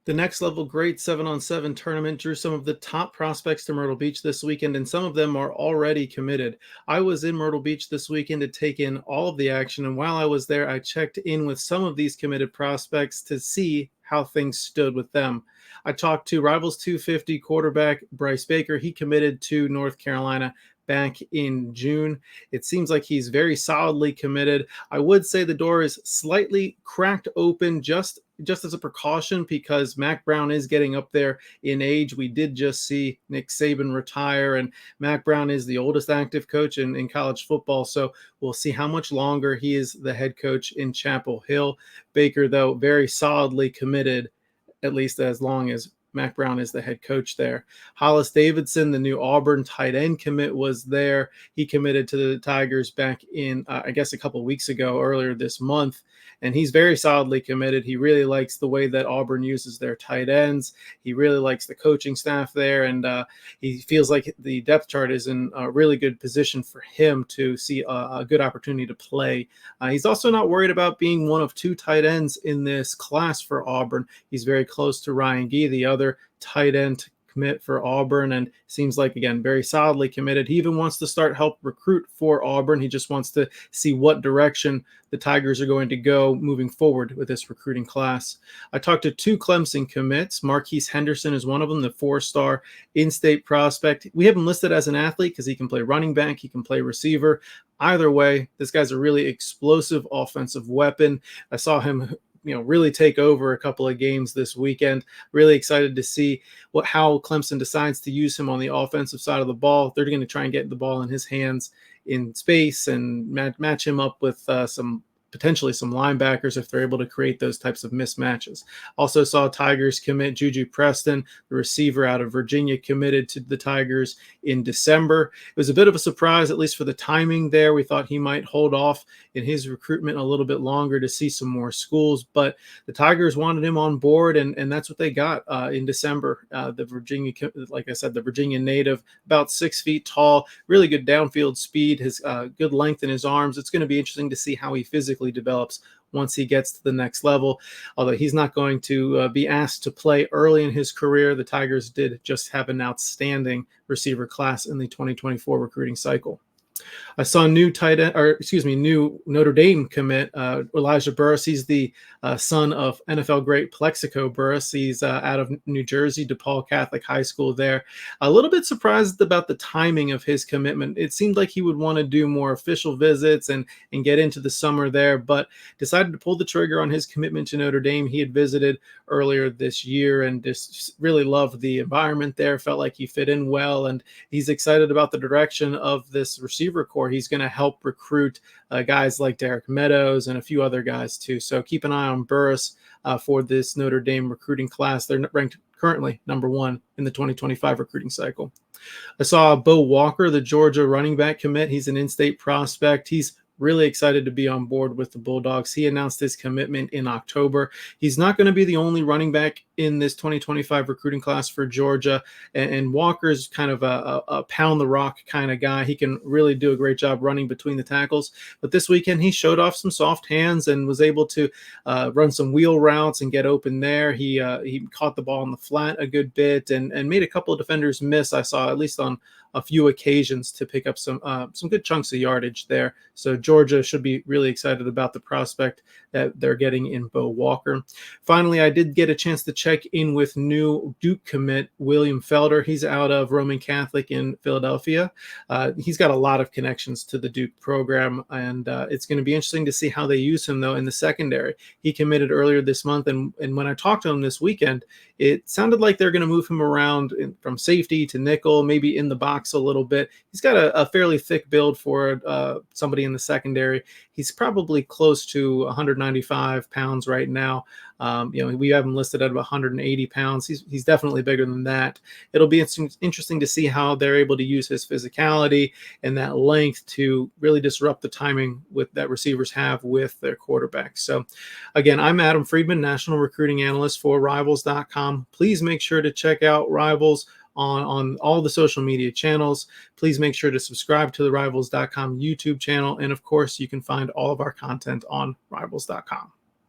The Next Level Great 7-on-7 tournament drew some of the top prospects to Myrtle Beach this weekend, and some of them are already committed. I was in Myrtle Beach this weekend to take in all of the action, and while I was there, I checked in with some of these committed prospects to see how things stood with them. I talked to Rivals 250 quarterback Bryce Baker. He committed to North Carolina back in June. It seems like he's very solidly committed. I would say the door is slightly cracked open just as a precaution because Mac Brown is getting up there in age. We did just see Nick Saban retire, and Mac Brown is the oldest active coach in college football. So we'll see how much longer he is the head coach in Chapel Hill. Baker, though, very solidly committed, at least as long as Mac Brown is the head coach there. Hollis Davidson, the new Auburn tight end commit, was there. He committed to the Tigers back in, I guess, a couple weeks ago, earlier this month. And he's very solidly committed. He really likes the way that Auburn uses their tight ends. He really likes the coaching staff there. And he feels like the depth chart is in a really good position for him to see a good opportunity to play. He's also not worried about being one of two tight ends in this class for Auburn. He's very close to Ryan Gee, the other tight end commit for Auburn, and seems like, again, very solidly committed. He even wants to help recruit for Auburn. He just wants to see what direction the Tigers are going to go moving forward with this recruiting class. I talked to two Clemson commits. Marquise Henderson is one of them, the 4-star in-state prospect. We have him listed as an athlete because he can play running back, he can play receiver. Either way, this guy's a really explosive offensive weapon. I saw him really take over a couple of games this weekend. Really excited to see how Clemson decides to use him on the offensive side of the ball. They're going to try and get the ball in his hands in space and match him up with potentially some linebackers if they're able to create those types of mismatches. Also saw Tigers commit Juju Preston, the receiver out of Virginia, committed to the Tigers in December. It was a bit of a surprise, at least for the timing there. We thought he might hold off in his recruitment a little bit longer to see some more schools, but the Tigers wanted him on board, and that's what they got in December. The Virginia, like I said, the Virginia native, about 6 feet tall, really good downfield speed, his good length in his arms. It's going to be interesting to see how he physically develops once he gets to the next level. Although he's not going to be asked to play early in his career, the Tigers did just have an outstanding receiver class in the 2024 recruiting cycle. I saw new Notre Dame commit, Elijah Burris. He's the son of NFL great Plexico Burris. He's out of New Jersey, DePaul Catholic High School there. A little bit surprised about the timing of his commitment. It seemed like he would want to do more official visits and get into the summer there, but decided to pull the trigger on his commitment to Notre Dame. He had visited earlier this year and just really loved the environment there, felt like he fit in well, and he's excited about the direction of this receiver core. He's going to help recruit guys like Derek Meadows and a few other guys too. So keep an eye on Burris for this Notre Dame recruiting class. They're ranked currently number 1 in the 2025 recruiting cycle. I saw Bo Walker, the Georgia running back commit. He's an in-state prospect. He's really excited to be on board with the Bulldogs. He announced his commitment in October. He's not going to be the only running back in this 2025 recruiting class for Georgia, and Walker's kind of a pound the rock kind of guy. He can really do a great job running between the tackles, but this weekend he showed off some soft hands and was able to run some wheel routes and get open there. He caught the ball in the flat a good bit and made a couple of defenders miss. I saw, at least on a few occasions, to pick up some good chunks of yardage there. So Georgia should be really excited about the prospect that they're getting in Bo Walker. Finally, I did get a chance to check in with new Duke commit William Felder. He's out of Roman Catholic in Philadelphia. He's got a lot of connections to the Duke program, and it's going to be interesting to see how they use him, though, in the secondary. He committed earlier this month, and when I talked to him this weekend, it sounded like they're going to move him around from safety to nickel, maybe in the box a little bit. He's got a fairly thick build for somebody in the secondary. He's probably close to 195 pounds right now. We have him listed at about 180 pounds. He's definitely bigger than that. It'll be interesting to see how they're able to use his physicality and that length to really disrupt the timing that receivers have with their quarterbacks. So again, I'm Adam Friedman, National Recruiting Analyst for Rivals.com. Please make sure to check out Rivals on all the social media channels. Please make sure to subscribe to the Rivals.com YouTube channel. And of course, you can find all of our content on Rivals.com.